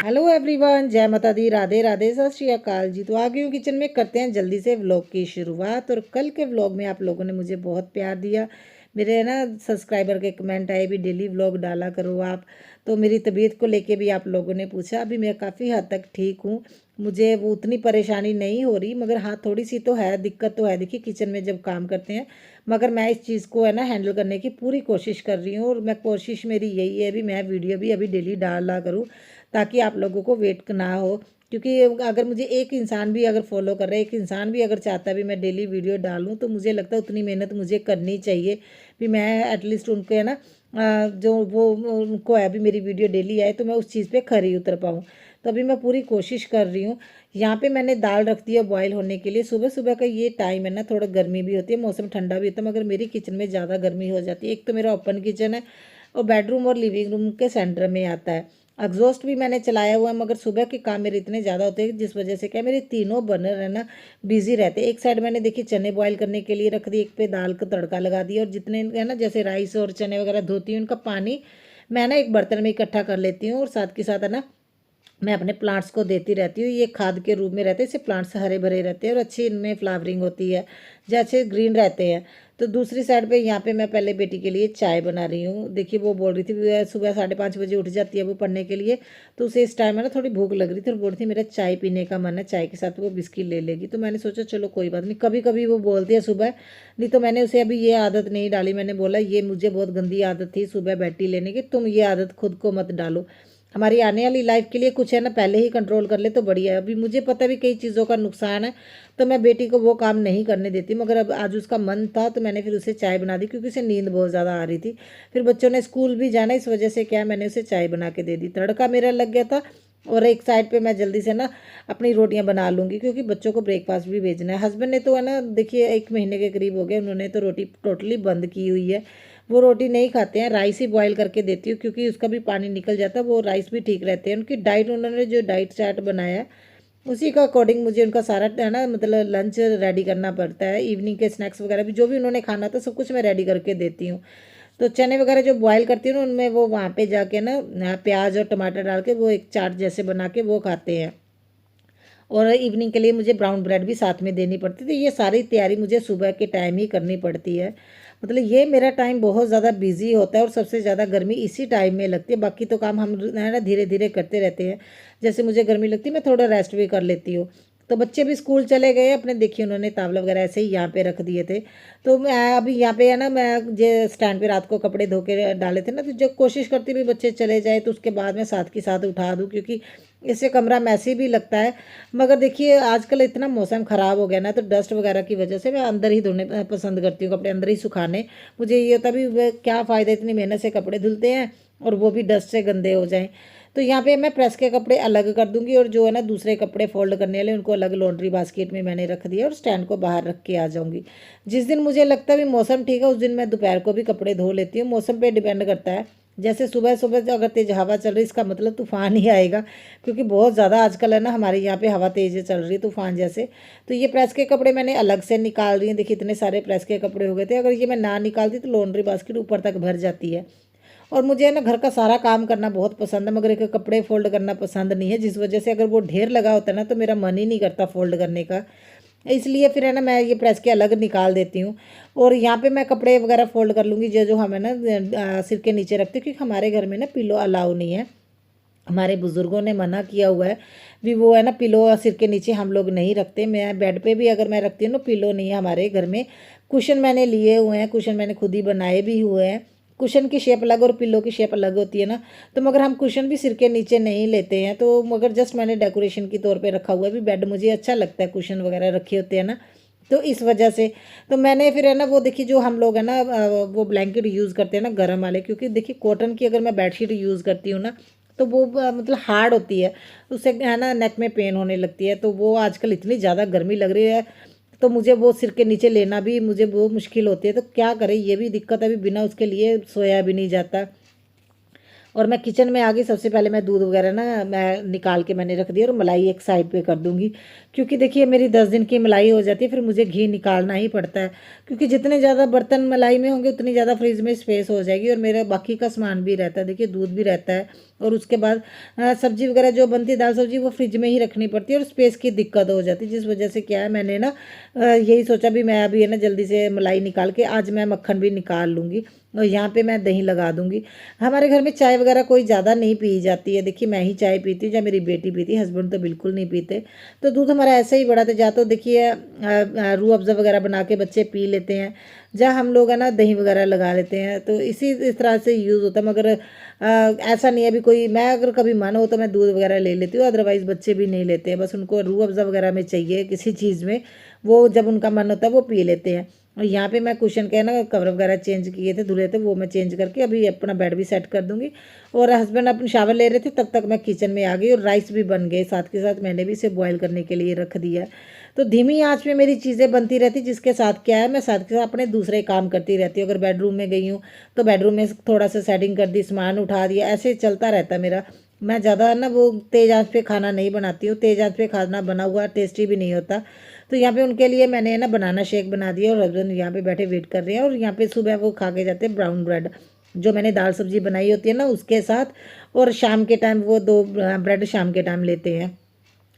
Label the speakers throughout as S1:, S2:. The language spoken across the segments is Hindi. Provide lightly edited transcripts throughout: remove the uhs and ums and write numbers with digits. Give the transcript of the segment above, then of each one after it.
S1: हेलो एवरीवन, जय माता दी, राधे राधे, सत श्री अकाल जी। तो आ गई हूँ किचन में। करते हैं जल्दी से व्लॉग की शुरुआत। और कल के व्लॉग में आप लोगों ने मुझे बहुत प्यार दिया। मेरे ना सब्सक्राइबर के कमेंट आए भी डेली व्लॉग डाला करो आप। तो मेरी तबीयत को लेके भी आप लोगों ने पूछा। अभी मैं काफ़ी हद तक ठीक हूँ, मुझे वो उतनी परेशानी नहीं हो रही, मगर हाँ थोड़ी सी तो है, दिक्कत तो है। देखिए किचन में जब काम करते हैं, मगर मैं इस चीज़ को है ना हैंडल करने की पूरी कोशिश कर रही हूँ। और मैं कोशिश मेरी यही है भी मैं वीडियो भी अभी डेली डाला करूँ, ताकि आप लोगों को वेट ना हो। क्योंकि अगर मुझे एक इंसान भी अगर फॉलो कर रहा है, एक इंसान भी अगर चाहता है भी मैं डेली वीडियो डालूं, तो मुझे लगता है उतनी मेहनत मुझे करनी चाहिए भी मैं एटलीस्ट उनको है ना जो वो उनको है भी मेरी वीडियो डेली आए, तो मैं उस चीज़ पे खरी उतर पाऊँ। तो अभी मैं पूरी कोशिश कर रही हूँ। यहाँ पे मैंने दाल रख दी है बॉयल होने के लिए। सुबह सुबह का ये टाइम है ना, थोड़ा गर्मी भी होती है, मौसम ठंडा भी होता है, मगर मेरी किचन में ज़्यादा गर्मी हो जाती है। एक तो मेरा ओपन किचन है और बेडरूम और लिविंग रूम के सेंटर में आता है। एग्जॉस्ट भी मैंने चलाया हुआ है, मगर सुबह के काम मेरे इतने ज़्यादा होते हैं जिस वजह से क्या मेरे तीनों बर्नर है ना बिजी रहते हैं। एक साइड मैंने देखिए चने बॉईल करने के लिए रख दी, एक पे दाल का तड़का लगा दिया, और जितने है ना जैसे राइस और चने वगैरह धोती हूँ उनका पानी मैं ना एक बर्तन में इकट्ठा कर लेती हूँ। और साथ के साथ है ना मैं अपने प्लांट्स को देती रहती हूँ। ये खाद के रूप में रहते हैं, इससे प्लांट्स हरे भरे रहते हैं और अच्छी इनमें फ्लावरिंग होती है, जैसे ग्रीन रहते हैं। तो दूसरी साइड पे यहाँ पे मैं पहले बेटी के लिए चाय बना रही हूँ। देखिए वो बोल रही थी सुबह 5:30 बजे उठ जाती है वो पढ़ने के लिए, तो उसे इस टाइम है ना थोड़ी भूख लग रही थी और बोल रही थी मेरा चाय पीने का मन है, चाय के साथ वो बिस्किट ले लेगी। तो मैंने सोचा चलो कोई बात नहीं, कभी कभी वो बोलती है सुबह, नहीं तो मैंने उसे अभी ये आदत नहीं डाली। मैंने बोला ये मुझे बहुत गंदी आदत थी सुबह बैटी लेने की, तुम ये आदत खुद को मत डालो। हमारी आने वाली लाइफ के लिए कुछ है ना पहले ही कंट्रोल कर ले तो बढ़िया है। अभी मुझे पता भी कई चीज़ों का नुकसान है, तो मैं बेटी को वो काम नहीं करने देती। मगर अब आज उसका मन था तो मैंने फिर उसे चाय बना दी, क्योंकि उसे नींद बहुत ज़्यादा आ रही थी। फिर बच्चों ने स्कूल भी जाना, इस वजह से क्या मैंने उसे चाय बना के दे दी। तड़का मेरा लग गया था, और एक साइड पे मैं जल्दी से ना अपनी रोटियां बना लूँगी, क्योंकि बच्चों को ब्रेकफास्ट भी भेजना है। हस्बैंड ने तो है ना देखिए 1 महीने के करीब हो गए, उन्होंने तो रोटी टोटली बंद की हुई है। वो रोटी नहीं खाते हैं, राइस ही बॉईल करके देती हूँ, क्योंकि उसका भी पानी निकल जाता है, वो राइस भी ठीक रहते हैं। उनकी डाइट, उन्होंने जो डाइट चार्ट बनाया है उसी का अकॉर्डिंग मुझे उनका सारा है ना मतलब लंच रेडी करना पड़ता है। इवनिंग के स्नैक्स वगैरह भी जो भी उन्होंने खाना था सब कुछ मैं रेडी करके देती हूँ। तो चने वगैरह जो बॉईल करती हूँ ना, उनमें वो वहाँ पे जाके ना प्याज और टमाटर डाल के वो एक चाट जैसे बना के वो खाते हैं। और इवनिंग के लिए मुझे ब्राउन ब्रेड भी साथ में देनी पड़ती थी। ये सारी तैयारी मुझे सुबह के टाइम ही करनी पड़ती है। मतलब ये मेरा टाइम बहुत ज़्यादा बिजी होता है, और सबसे ज़्यादा गर्मी इसी टाइम में लगती है। बाकी तो काम हम है ना धीरे धीरे करते रहते हैं। जैसे मुझे गर्मी लगती है मैं थोड़ा रेस्ट भी कर लेती हूँ। तो बच्चे भी स्कूल चले गए अपने, देखिए उन्होंने तावला वगैरह ऐसे ही यहाँ पे रख दिए थे। तो मैं अभी यहाँ पे है ना मैं जो स्टैंड पे रात को कपड़े धो के डाले थे ना, तो जब कोशिश करती भी बच्चे चले जाए तो उसके बाद मैं साथ के साथ उठा दूँ, क्योंकि इससे कमरा मैसी भी लगता है। मगर देखिए आजकल इतना मौसम ख़राब हो गया ना, तो डस्ट वगैरह की वजह से मैं अंदर ही धोने पसंद करती हूँ, कपड़े अंदर ही सुखाने। मुझे ये होता भी क्या फ़ायदा, इतनी मेहनत से कपड़े धुलते हैं और वो भी डस्ट से गंदे हो जाएं। तो यहाँ पे मैं प्रेस के कपड़े अलग कर दूंगी, और जो है ना दूसरे कपड़े फोल्ड करने वाले उनको अलग लॉन्ड्री बास्केट में मैंने रख दिया, और स्टैंड को बाहर रख के आ जाऊंगी। जिस दिन मुझे लगता है भी मौसम ठीक है, उस दिन मैं दोपहर को भी कपड़े धो लेती हूँ। मौसम पे डिपेंड करता है। जैसे सुबह सुबह अगर तेज हवा चल रही, इसका मतलब तूफान ही आएगा, क्योंकि बहुत ज़्यादा आजकल है ना हमारे यहाँ पे हवा तेज चल रही है तूफान जैसे। तो ये प्रेस के कपड़े मैंने अलग से निकाल रही हैं। देखिए इतने सारे प्रेस के कपड़े हो गए थे, अगर ये मैं ना निकालती तो लॉन्ड्री बास्केट ऊपर तक भर जाती है। और मुझे है ना घर का सारा काम करना बहुत पसंद है, मगर एक कपड़े फोल्ड करना पसंद नहीं है, जिस वजह से अगर वो ढेर लगा होता है ना तो मेरा मन ही नहीं करता फोल्ड करने का। इसलिए फिर है ना मैं ये प्रेस के अलग निकाल देती हूँ। और यहाँ पे मैं कपड़े वगैरह फोल्ड कर लूँगी जो जो हमें ना सिर के नीचे रखती हूँ, क्योंकि हमारे घर में ना पिलो अलाउ नहीं है। हमारे बुज़ुर्गों ने मना किया हुआ है भी वो है ना पिलो सिर के नीचे हम लोग नहीं रखते। मैं बेड पे भी अगर मैं रखती हूँ ना, पिलो नहीं है हमारे घर में। कुशन मैंने लिए हुए हैं, कुशन मैंने खुद ही बनाए भी हुए हैं। कुशन की शेप अलग और पिलो की शेप अलग होती है ना, तो मगर हम कुशन भी सिर के नीचे नहीं लेते हैं। तो मगर जस्ट मैंने डेकोरेशन की तौर पे रखा हुआ है भी, बेड मुझे अच्छा लगता है कुशन वगैरह रखे होते हैं ना, तो इस वजह से। तो मैंने फिर है ना वो देखिए जो हम लोग है ना वो ब्लैंकेट यूज़ करते हैं ना गर्म वाले, क्योंकि देखिए कॉटन की अगर मैं बेडशीट यूज़ करती हूँ ना, तो वो मतलब हार्ड होती है, उससे है ना नेक में पेन होने लगती है। तो वो आजकल इतनी ज़्यादा गर्मी लग रही है, तो मुझे वो सिर के नीचे लेना भी मुझे वो मुश्किल होती है। तो क्या करें, ये भी दिक्कत है, भी बिना उसके लिए सोया भी नहीं जाता। और मैं किचन में आ गई, सबसे पहले मैं दूध वगैरह ना मैं निकाल के मैंने रख दिया, और मलाई एक साइड पे कर दूंगी, क्योंकि देखिए मेरी 10 दिन की मलाई हो जाती है, फिर मुझे घी निकालना ही पड़ता है। क्योंकि जितने ज़्यादा बर्तन मलाई में होंगे उतनी ज़्यादा फ्रिज में स्पेस हो जाएगी, और मेरा बाकी का सामान भी रहता है, देखिए दूध भी रहता है और उसके बाद सब्जी वगैरह जो बनती है, दाल सब्जी, वो फ्रिज में ही रखनी पड़ती है और स्पेस की दिक्कत हो जाती है, जिस वजह से क्या है मैंने ना यही सोचा भी मैं अभी है ना जल्दी से मलाई निकाल के आज मैं मक्खन भी निकाल लूँगी और यहाँ पे मैं दही लगा दूँगी। हमारे घर में चाय वगैरह कोई ज़्यादा नहीं पी जाती है, देखिए मैं ही चाय पीती हूँ या मेरी बेटी पीती है, हस्बैंड तो बिल्कुल नहीं पीते। तो दूध हमारा ऐसे ही बड़ा था, या तो देखिए रूह अफ़ज़ा वगैरह बना के बच्चे पी लेते हैं, जहाँ हम लोग है ना दही वगैरह लगा लेते हैं, तो इस तरह से यूज़ होता है। मगर ऐसा नहीं है अभी कोई, मैं अगर कभी मन हो तो मैं दूध वगैरह ले लेती हूँ, अदरवाइज़ बच्चे भी नहीं लेते हैं, बस उनको रूह अफ़ज़ा वगैरह में चाहिए किसी चीज़ में, वो जब उनका मन होता है वो पी लेते हैं। और यहाँ पे मैं कुशन के ना कवर वगैरह चेंज किए थे, धुले थे, वो मैं चेंज करके अभी अपना बेड भी सेट कर दूँगी। और हस्बैंड अपनी शावर ले रहे थे, तब तक मैं किचन में आ गई और राइस भी बन गए, साथ के साथ मैंने भी इसे बॉयल करने के लिए रख दिया। तो धीमी आंच में मेरी चीज़ें बनती रहती, जिसके साथ क्या है मैं साथ के साथ अपने दूसरे काम करती रहती हूँ। अगर बेडरूम में गई हूँ तो बेडरूम में थोड़ा सा सेटिंग कर दी, सामान उठा दिया, ऐसे चलता रहता है मेरा। मैं ज़्यादा ना वो तेज़ आंच पे खाना नहीं बनाती हूँ, तेज़ आंच पे खाना बना हुआ टेस्टी भी नहीं होता। तो यहाँ पे उनके लिए मैंने ना बनाना शेक बना दिया और हस्बैंड यहाँ पे बैठे वेट कर रहे हैं। और यहाँ पे सुबह वो खा के जाते हैं ब्राउन ब्रेड, जो मैंने दाल सब्जी बनाई होती है ना उसके साथ, और शाम के टाइम वो 2 ब्रेड शाम के टाइम लेते हैं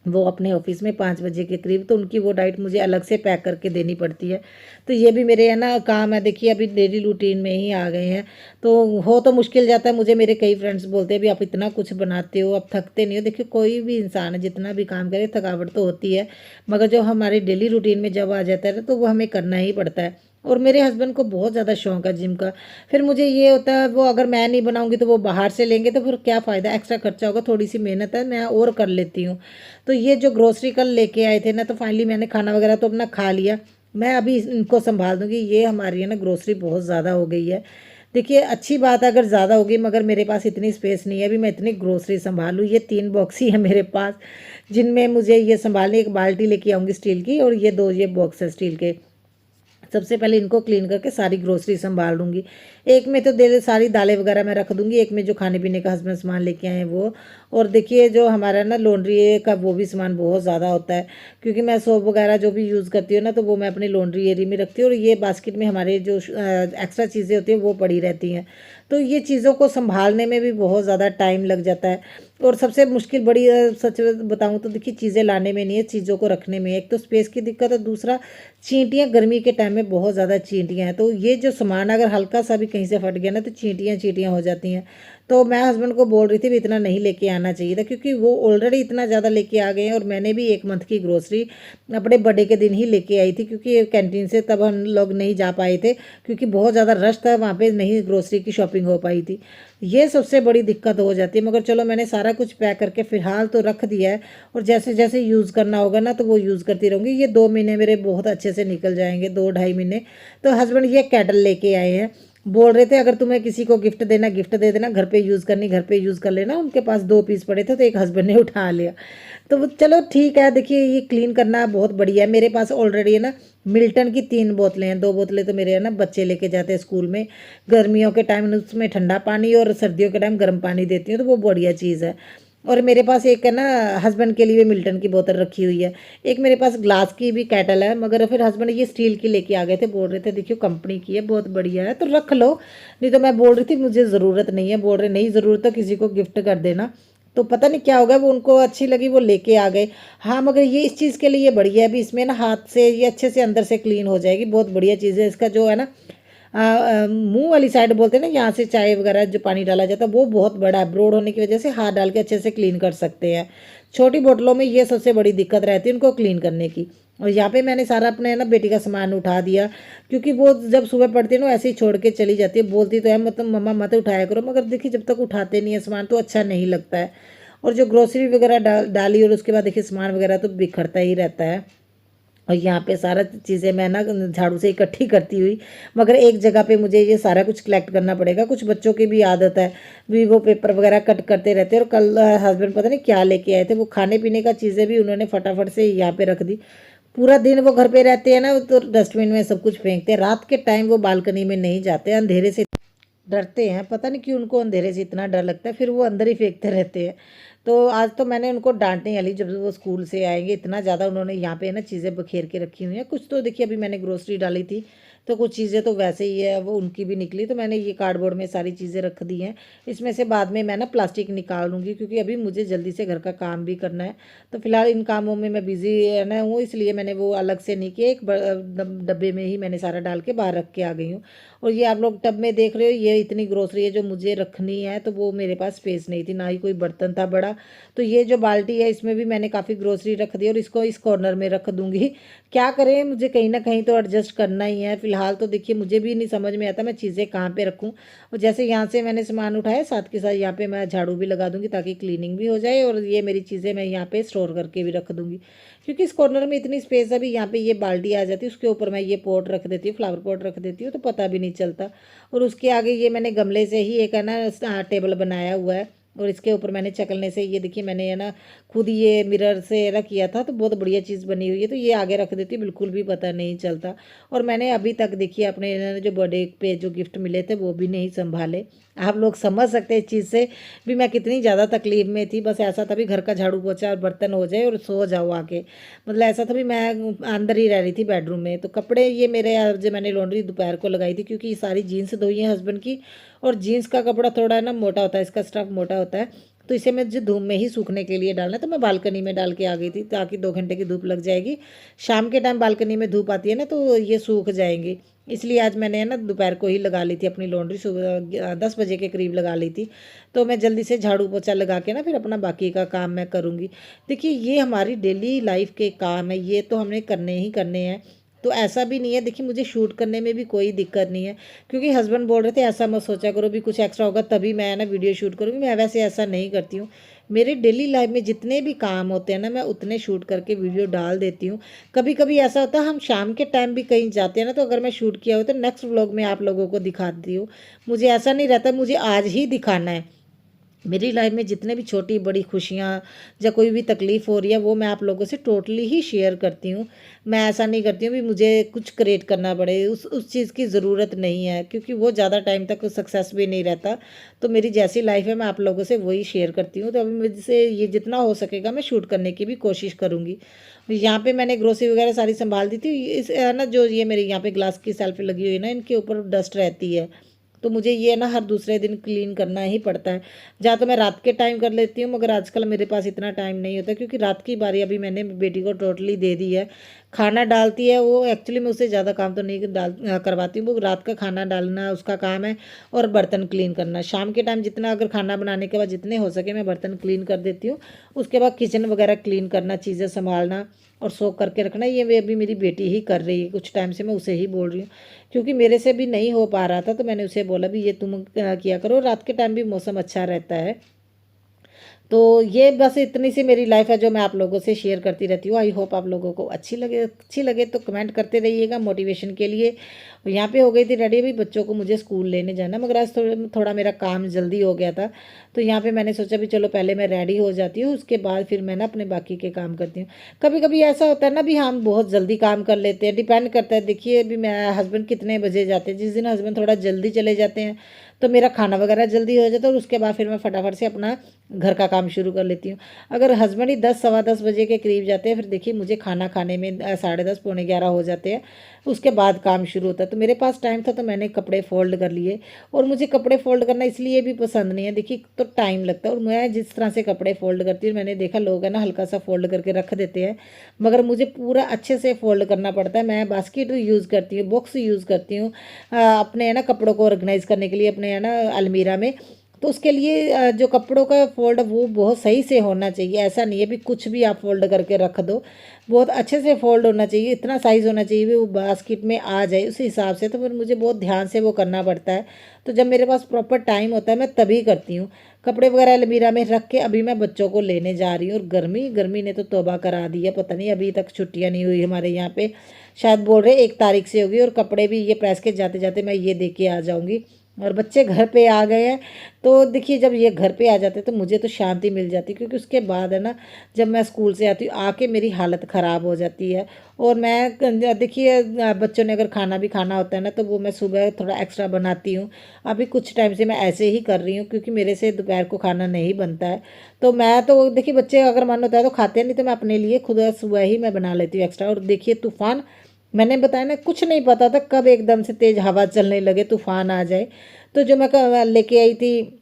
S1: वो अपने ऑफिस में 5 बजे के करीब, तो उनकी वो डाइट मुझे अलग से पैक करके देनी पड़ती है। तो ये भी मेरे है ना काम है, देखिए अभी डेली रूटीन में ही आ गए हैं। तो हो तो मुश्किल जाता है मुझे, मेरे कई फ्रेंड्स बोलते हैं भी आप इतना कुछ बनाते हो, आप थकते नहीं हो। देखिए कोई भी इंसान है जितना भी काम करे थकावट तो होती है, मगर जो हमारी डेली रूटीन में जब आ जाता है तो वो हमें करना ही पड़ता है। और मेरे हस्बैंड को बहुत ज़्यादा शौक है जिम का, फिर मुझे ये होता है वो अगर मैं नहीं बनाऊंगी तो वो बाहर से लेंगे, तो फिर क्या फ़ायदा, एक्स्ट्रा खर्चा होगा, थोड़ी सी मेहनत है मैं और कर लेती हूँ। तो ये जो ग्रोसरी कल लेके आए थे ना, तो फाइनली मैंने खाना वगैरह तो अपना खा लिया, मैं अभी इनको संभाल दूंगी। ये हमारी है ना ग्रोसरी बहुत ज़्यादा हो गई है। देखिए अच्छी बात है अगर ज़्यादा होगी, मगर मेरे पास इतनी स्पेस नहीं है अभी मैं इतनी ग्रोसरी संभालूँ। ये 3 बॉक्स ही है मेरे पास जिनमें मुझे ये संभालने, एक बाल्टी लेके आऊँगी स्टील की, और ये 2 ये बॉक्स है स्टील के। सबसे पहले इनको क्लीन करके सारी ग्रोसरी संभाल लूँगी। एक में तो दे सारी दालें वगैरह मैं रख दूँगी, एक में जो खाने पीने का हस्बैंड सामान लेके आए हैं वो। और देखिए जो हमारा ना लॉन्ड्री का वो भी सामान बहुत ज़्यादा होता है, क्योंकि मैं सोप वगैरह जो भी यूज़ करती हूँ ना, तो वो मैं अपनी लॉन्ड्री एरिया में रखती हूँ, और ये बास्केट में हमारे जो एक्स्ट्रा चीज़ें होती हैं वो पड़ी रहती हैं। तो ये चीज़ों को संभालने में भी बहुत ज़्यादा टाइम लग जाता है। और सबसे मुश्किल बड़ी सच बताऊँ तो देखिए चीज़ें लाने में नहीं है, चीज़ों को रखने में। एक तो स्पेस की दिक्कत है, दूसरा चींटियाँ, गर्मी के टाइम में बहुत ज़्यादा चींटियाँ हैं, तो ये जो सामान अगर हल्का सा भी कहीं से फट गया ना तो चींटियाँ चींटियाँ हो जाती हैं। तो मैं हस्बैंड को बोल रही थी भी इतना नहीं लेके आना चाहिए था, क्योंकि वो ऑलरेडी इतना ज़्यादा लेके आ गए हैं, और मैंने भी 1 मंथ की ग्रोसरी अपने बर्थडे के दिन ही लेके आई थी, क्योंकि कैंटीन से तब हम लोग नहीं जा पाए थे, क्योंकि बहुत ज़्यादा रश था वहाँ पे, नहीं ग्रोसरी की शॉपिंग हो पाई थी। ये सबसे बड़ी दिक्कत हो जाती है, मगर चलो मैंने सारा कुछ पैक करके फ़िलहाल तो रख दिया है, और जैसे जैसे यूज़ करना होगा ना तो वो यूज़ करती रहूँगी। ये 2 महीने मेरे बहुत अच्छे से निकल जाएंगे, 2 ढाई महीने। तो हस्बैंड ये कैटल लेके आए हैं, बोल रहे थे अगर तुम्हें किसी को गिफ्ट देना गिफ्ट दे देना, घर पे यूज़ करनी घर पे यूज़ कर लेना। उनके पास 2 पीस पड़े थे तो एक हस्बैंड ने उठा लिया। तो वो चलो ठीक है, देखिए ये क्लीन करना बहुत बढ़िया है। मेरे पास ऑलरेडी है ना मिल्टन की 3 बोतलें हैं, 2 बोतलें तो मेरे है ना बच्चे लेके जाते हैं स्कूल में, गर्मियों के टाइम उसमें ठंडा पानी और सर्दियों के टाइम गर्म पानी देती हूँ, तो वो बढ़िया चीज़ है। और मेरे पास एक है ना हस्बैंड के लिए मिल्टन की बोतल रखी हुई है। एक मेरे पास ग्लास की भी कैटल है, मगर फिर हस्बैंड ये स्टील की लेके आ गए थे, बोल रहे थे देखियो कंपनी की है बहुत बढ़िया है तो रख लो। नहीं तो मैं बोल रही थी मुझे ज़रूरत नहीं है, बोल रहे नहीं ज़रूरत तो किसी को गिफ्ट कर देना। तो पता नहीं क्या होगा, वो उनको अच्छी लगी वो लेके आ गए। हाँ मगर ये इस चीज़ के लिए बढ़िया है, अभी इसमें ना हाथ से ये अच्छे से अंदर से क्लीन हो जाएगी, बहुत बढ़िया चीज़ है। इसका जो है ना मुंह वाली साइड बोलते हैं ना, यहाँ से चाय वगैरह जो पानी डाला जाता है वो बहुत बड़ा है, ब्रोड होने की वजह से हाथ डाल के अच्छे से क्लीन कर सकते हैं। छोटी बोतलों में ये सबसे बड़ी दिक्कत रहती है उनको क्लीन करने की। और यहाँ पे मैंने सारा अपने ना बेटी का सामान उठा दिया, क्योंकि वो जब सुबह पढ़ती है ना ऐसे ही छोड़ के चली जाती है, बोलती तो है मतलब मम्मा मत उठाया करो, मगर देखिए जब तक उठाते नहीं है सामान तो अच्छा नहीं लगता है। और जो ग्रोसरी वगैरह डाली और उसके बाद देखिए सामान वगैरह तो बिखरता ही रहता है। और यहाँ पे सारा चीज़ें मैं ना झाड़ू से इकट्ठी करती हुई, मगर एक जगह पे मुझे ये सारा कुछ कलेक्ट करना पड़ेगा। कुछ बच्चों की भी आदत है भी वो पेपर वगैरह कट करते रहते हैं, और कल हस्बैंड पता नहीं क्या लेके आए थे, वो खाने पीने का चीज़ें भी उन्होंने फटाफट से यहाँ पे रख दी। पूरा दिन वो घर पे रहते हैं ना तो डस्टबिन में सब कुछ फेंकते हैं, रात के टाइम वो बालकनी में नहीं जाते, अंधेरे से डरते हैं, पता नहीं क्यों उनको अंधेरे से इतना डर लगता है, फिर वो अंदर ही फेंकते रहते हैं। तो आज तो मैंने उनको डांटने वाली, जब वो स्कूल से आएंगे इतना ज़्यादा उन्होंने यहाँ पे ना चीज़ें बखेर के रखी हुई हैं। कुछ तो देखिए अभी मैंने ग्रोसरी डाली थी तो कुछ चीज़ें तो वैसे ही है, वो उनकी भी निकली, तो मैंने ये कार्डबोर्ड में सारी चीज़ें रख दी हैं। इसमें से बाद में मैं ना प्लास्टिक निकाल लूँगी, क्योंकि अभी मुझे जल्दी से घर का काम भी करना है। तो फिलहाल इन कामों में मैं बिज़ी है ना हूँ, इसलिए मैंने वो अलग से नहीं किया, एक डब्बे में ही मैंने सारा डाल के बाहर रख के आ गई हूँ। और ये आप लोग टब में देख रहे हो, ये इतनी ग्रोसरी है जो मुझे रखनी है, तो वो मेरे पास स्पेस नहीं थी, ना ही कोई बर्तन था बड़ा। तो ये जो बाल्टी है, इसमें भी मैंने काफ़ी ग्रोसरी रख दी और इसको इस कॉर्नर में रख दूंगी। क्या करें, मुझे कहीं ना कहीं तो एडजस्ट करना ही है। फिलहाल तो देखिए, मुझे भी नहीं समझ में आता मैं चीज़ें कहाँ पे रखूँ। और जैसे यहाँ से मैंने सामान उठाया, साथ के साथ यहाँ पे मैं झाड़ू भी लगा दूंगी, ताकि क्लीनिंग भी हो जाए, और ये मेरी चीज़ें मैं यहाँ पे स्टोर करके भी रख दूंगी, क्योंकि इस कॉर्नर में इतनी स्पेस है। अभी यहाँ पे ये बाल्टी आ जाती है, उसके ऊपर मैं ये पॉट रख देती हूँ, फ्लावर पॉट रख देती हूँ, तो पता भी नहीं चलता। और उसके आगे ये मैंने गमले से ही एक है ना टेबल बनाया हुआ है, और इसके ऊपर मैंने चकलने से, ये देखिए मैंने है ना खुद ये मिरर से है ना किया था, तो बहुत बढ़िया चीज़ बनी हुई है। तो ये आगे रख देती हूँ, बिल्कुल भी पता नहीं चलता। और मैंने अभी तक देखिए अपने जो बर्थडे पे जो गिफ्ट मिले थे वो भी नहीं संभाले। आप लोग समझ सकते हैं इस चीज़ से भी मैं कितनी ज़्यादा तकलीफ में थी। बस ऐसा था भी घर का झाड़ू पोछा और बर्तन हो जाए और सो जाओ आके, मतलब ऐसा था भी मैं अंदर ही रह रही थी बेडरूम में। तो कपड़े ये मेरे जो मैंने लॉन्ड्री दोपहर को लगाई थी, क्योंकि ये सारी जीन्स धोई है हस्बैंड की, और जीन्स का कपड़ा थोड़ा है ना मोटा होता है, इसका स्टफ मोटा होता है, तो इसे मैं जो धूप में ही सूखने के लिए डालना, तो मैं बालकनी में डाल के आ गई थी, ताकि 2 घंटे की धूप लग जाएगी। शाम के टाइम बालकनी में धूप आती है ना, तो ये सूख जाएंगी। इसलिए आज मैंने है ना दोपहर को ही लगा ली थी अपनी लॉन्ड्री, सुबह 10 बजे के करीब लगा ली थी। तो मैं जल्दी से झाड़ू पोछा लगा के ना फिर अपना बाकी का काम मैं करूँगी। देखिए, ये हमारी डेली लाइफ के काम है, ये तो हमने करने ही करने हैं। तो ऐसा भी नहीं है, देखिए मुझे शूट करने में भी कोई दिक्कत नहीं है, क्योंकि हस्बैंड बोल रहे थे ऐसा मत सोचा करो भी कुछ एक्स्ट्रा होगा तभी मैं ना वीडियो शूट करूँगी। मैं वैसे ऐसा नहीं करती हूँ। मेरे डेली लाइफ में जितने भी काम होते हैं ना, मैं उतने शूट करके वीडियो डाल देती हूँ। कभी कभी ऐसा होता है हम शाम के टाइम भी कहीं जाते हैं ना, तो अगर मैं शूट किया हो तो नेक्स्ट व्लॉग में आप लोगों को दिखाती हूँ। मुझे ऐसा नहीं रहता मुझे आज ही दिखाना है। मेरी लाइफ में जितने भी छोटी बड़ी खुशियाँ या कोई भी तकलीफ़ हो रही है, वो मैं आप लोगों से टोटली ही शेयर करती हूँ। मैं ऐसा नहीं करती हूँ भी मुझे कुछ क्रिएट करना पड़े, उस चीज़ की ज़रूरत नहीं है, क्योंकि वो ज़्यादा टाइम तक सक्सेस भी नहीं रहता। तो मेरी जैसी लाइफ है मैं आप लोगों से वही शेयर करती हूँ। तो अभी मुझसे ये जितना हो सकेगा मैं शूट करने की भी कोशिश करूँगी। यहाँ पे मैंने ग्रोसरी वगैरह सारी संभाल दी थी। इस ना जो ये मेरे यहाँ पे ग्लास की सेल्फ लगी हुई है ना, इनके ऊपर डस्ट रहती है, तो मुझे ये ना हर दूसरे दिन क्लीन करना ही पड़ता है। या तो मैं रात के टाइम कर लेती हूँ, मगर आजकल मेरे पास इतना टाइम नहीं होता, क्योंकि रात की बारी अभी मैंने बेटी को टोटली दे दी है। खाना डालती है वो, एक्चुअली मैं उससे ज़्यादा काम तो नहीं करवाती हूँ। वो रात का खाना डालना उसका काम है, और बर्तन क्लीन करना शाम के टाइम, जितना अगर खाना बनाने के बाद जितने हो सके मैं बर्तन क्लीन कर देती हूँ। उसके बाद किचन वगैरह क्लीन करना, चीज़ें संभालना और सोख करके रखना, ये वे अभी मेरी बेटी ही कर रही है। कुछ टाइम से मैं उसे ही बोल रही हूँ, क्योंकि मेरे से भी नहीं हो पा रहा था, तो मैंने उसे बोला भी ये तुम किया करो। रात के टाइम भी मौसम अच्छा रहता है। तो ये बस इतनी सी मेरी लाइफ है जो मैं आप लोगों से शेयर करती रहती हूँ। आई होप आप लोगों को अच्छी लगे तो कमेंट करते रहिएगा मोटिवेशन के लिए। और यहाँ पे हो गई थी रेडी, अभी बच्चों को मुझे स्कूल लेने जाना, मगर आज थोड़ा मेरा काम जल्दी हो गया था। तो यहाँ पे मैंने सोचा भी चलो पहले मैं रेडी हो जाती हूँ, उसके बाद फिर मैं ना अपने बाकी के काम करती हूँ। कभी कभी ऐसा होता है ना भी हम बहुत जल्दी काम कर लेते हैं, डिपेंड करता है। देखिए अभी मेरा हस्बैंड कितने बजे जाते हैं, जिस दिन हस्बैंड थोड़ा जल्दी चले जाते हैं तो मेरा खाना वगैरह जल्दी हो जाता है, और उसके बाद फिर मैं फटाफट से अपना घर का काम शुरू कर लेती हूँ। अगर हस्बैंड ही 10 सवा 10 बजे के करीब जाते हैं, फिर देखिए मुझे खाना खाने में 10:30 पौने 11 हो जाते हैं। उसके बाद काम शुरू होता है। तो मेरे पास टाइम था तो मैंने कपड़े फोल्ड कर लिए। और मुझे कपड़े फोल्ड करना इसलिए भी पसंद नहीं है, देखिए तो टाइम लगता है, और मैं जिस तरह से कपड़े फोल्ड करती हूँ, मैंने देखा लोग है ना हल्का सा फोल्ड करके रख देते हैं, मगर मुझे पूरा अच्छे से फोल्ड करना पड़ता है। मैं बास्केट यूज़ करती हूँ, बॉक्स यूज़ करती हूँ अपने है ना कपड़ों को ऑर्गेनाइज करने के लिए अपने है ना अलमीरा में। तो उसके लिए जो कपड़ों का फोल्ड वो बहुत सही से होना चाहिए। ऐसा नहीं है भी कुछ भी आप फोल्ड करके रख दो, बहुत अच्छे से फोल्ड होना चाहिए, इतना साइज़ होना चाहिए भी वो बास्केट में आ जाए उस हिसाब से। तो फिर मुझे बहुत ध्यान से वो करना पड़ता है। तो जब मेरे पास प्रॉपर टाइम होता है मैं तभी करती हूँ। कपड़े वगैरह अलमीरा में रख के अभी मैं बच्चों को लेने जा रही हूँ। और गर्मी गर्मी ने तो तौबा करा दी है, पता नहीं अभी तक छुट्टियाँ नहीं हुई हमारे यहाँ पे। शायद बोल रहे 1 तारीख से होगी। और कपड़े भी ये प्रेस के जाते जाते मैं ये दे के आ जाऊँगी। और बच्चे घर पे आ गए हैं, तो देखिए जब ये घर पे आ जाते तो मुझे तो शांति मिल जाती, क्योंकि उसके बाद है ना जब मैं स्कूल से आती हूँ आके मेरी हालत ख़राब हो जाती है। और मैं देखिए बच्चों ने अगर खाना भी खाना होता है ना, तो वो मैं सुबह थोड़ा एक्स्ट्रा बनाती हूँ। अभी कुछ टाइम से मैं ऐसे ही कर रही हूँ, क्योंकि मेरे से दोपहर को खाना नहीं बनता है। तो मैं तो देखिए बच्चे अगर मन होता है तो खाते हैं, नहीं तो मैं अपने लिए खुद सुबह ही मैं बना लेती हूँ एक्स्ट्रा। और देखिए तूफ़ान मैंने बताया ना, कुछ नहीं पता था कब एकदम से तेज़ हवा चलने लगे, तूफान आ जाए। तो जो मैं लेके आई थी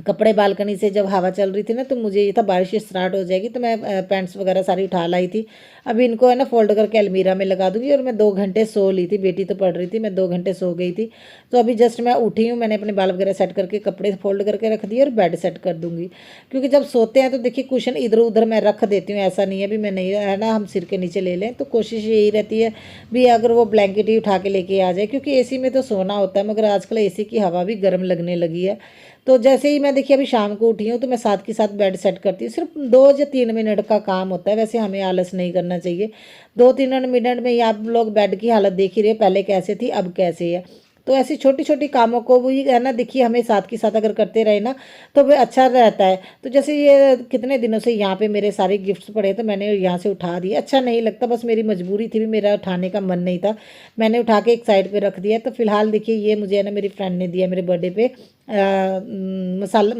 S1: कपड़े बालकनी से, जब हवा चल रही थी ना, तो मुझे ये था बारिश स्टार्ट हो जाएगी, तो मैं पैंट्स वगैरह सारी उठा लाई थी। अभी इनको है ना फोल्ड करके अलमीरा में लगा दूंगी। और मैं 2 घंटे सो ली थी, बेटी तो पढ़ रही थी, मैं 2 घंटे सो गई थी। तो अभी जस्ट मैं उठी हूँ, मैंने अपने बाल वगैरह सेट करके कपड़े फोल्ड करके रख दिए और बेड सेट कर दूंगी। क्योंकि जब सोते हैं तो देखिए कुशन इधर उधर मैं रख देती हूँ, ऐसा नहीं है भी मैं नहीं, है ना, हम सिर के नीचे ले लें। तो कोशिश यही रहती है भी अगर वो ब्लैंकेट ही उठा के लेके आ जाए, क्योंकि एसी में तो सोना होता है, मगर आजकल एसी की हवा भी गर्म लगने लगी है। तो जैसे ही मैं देखिए अभी शाम को उठी हूँ, तो मैं साथ के साथ बेड सेट करती हूँ। सिर्फ 2 या 3 मिनट का काम होता है, वैसे हमें आलस नहीं करना चाहिए। 2-3 मिनट में ही आप लोग बेड की हालत देख ही रहे हो, पहले कैसे थी अब कैसे है। तो ऐसी छोटी छोटी कामों को भी है ना, देखिए हमें साथ के साथ अगर करते रहे ना, तो वो अच्छा रहता है। तो जैसे ये कितने दिनों से यहाँ पे मेरे सारे गिफ्ट्स पड़े, तो मैंने यहाँ से उठा दिए। अच्छा नहीं लगता, बस मेरी मजबूरी थी भी, मेरा उठाने का मन नहीं था, मैंने उठा के एक साइड पे रख दिया। तो फिलहाल देखिए ये मुझे है ना मेरी फ्रेंड ने दिया मेरे बर्थडे पे,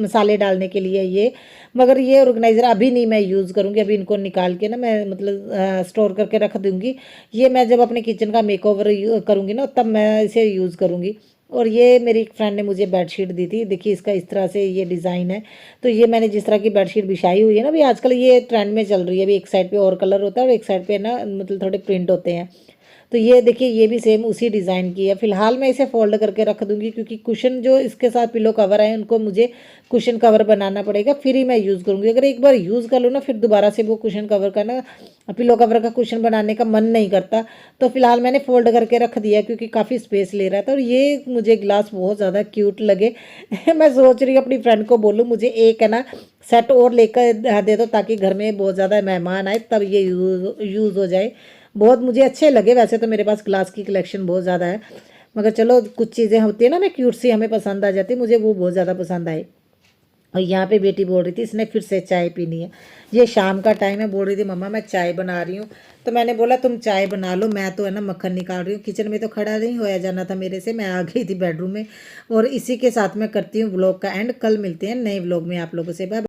S1: मसाले डालने के लिए ये। मगर ये ऑर्गेनाइज़र अभी नहीं मैं यूज़ करूँगी, अभी इनको निकाल के ना मैं मतलब स्टोर करके रख दूँगी। ये मैं जब अपने किचन का मेकओवर करूँगी ना, तब मैं इसे यूज़ करूँगी। और ये मेरी एक फ्रेंड ने मुझे बेडशीट दी थी, देखिए इसका इस तरह से ये डिज़ाइन है। तो ये मैंने जिस तरह की बेडशीट बिछाई हुई है ना, अभी आजकल ये ट्रेंड में चल रही है, अभी एक साइड पे और कलर होता है और एक साइड पे ना मतलब थोड़े प्रिंट होते हैं। तो ये देखिए ये भी सेम उसी डिज़ाइन की है। फिलहाल मैं इसे फोल्ड करके रख दूंगी, क्योंकि कुशन जो इसके साथ पिलो कवर है उनको मुझे कुशन कवर बनाना पड़ेगा, फिर ही मैं यूज़ करूँगी। अगर एक बार यूज़ कर लूँ ना, फिर दोबारा से वो कुशन कवर का ना, पिलो कवर का कुशन बनाने का मन नहीं करता। तो फिलहाल मैंने फोल्ड करके रख दिया, क्योंकि काफ़ी स्पेस ले रहा था। और ये मुझे गिलास बहुत ज़्यादा क्यूट लगे। मैं सोच रही हूँ अपनी फ्रेंड को बोलूँ मुझे एक है ना सेट और लेकर दे दो, ताकि घर में बहुत ज़्यादा मेहमान आए तब ये यूज़ हो जाए। बहुत मुझे अच्छे लगे। वैसे तो मेरे पास ग्लास की कलेक्शन बहुत ज़्यादा है, मगर चलो कुछ चीज़ें होती है ना, मैं क्यूट सी हमें पसंद आ जाती है, मुझे वो बहुत ज़्यादा पसंद आए। और यहाँ पे बेटी बोल रही थी इसने फिर से चाय पीनी है। ये शाम का टाइम है, बोल रही थी मम्मा मैं चाय बना रही हूँ। तो मैंने बोला तुम चाय बना लो, मैं तो है ना मक्खन निकाल रही हूँ। किचन में तो खड़ा नहीं होया जाना था मेरे से, मैं आ गई थी बेडरूम में। और इसी के साथ मैं करती हूँ व्लॉग का एंड। कल मिलते हैं नए व्लॉग में आप लोगों से। बाय।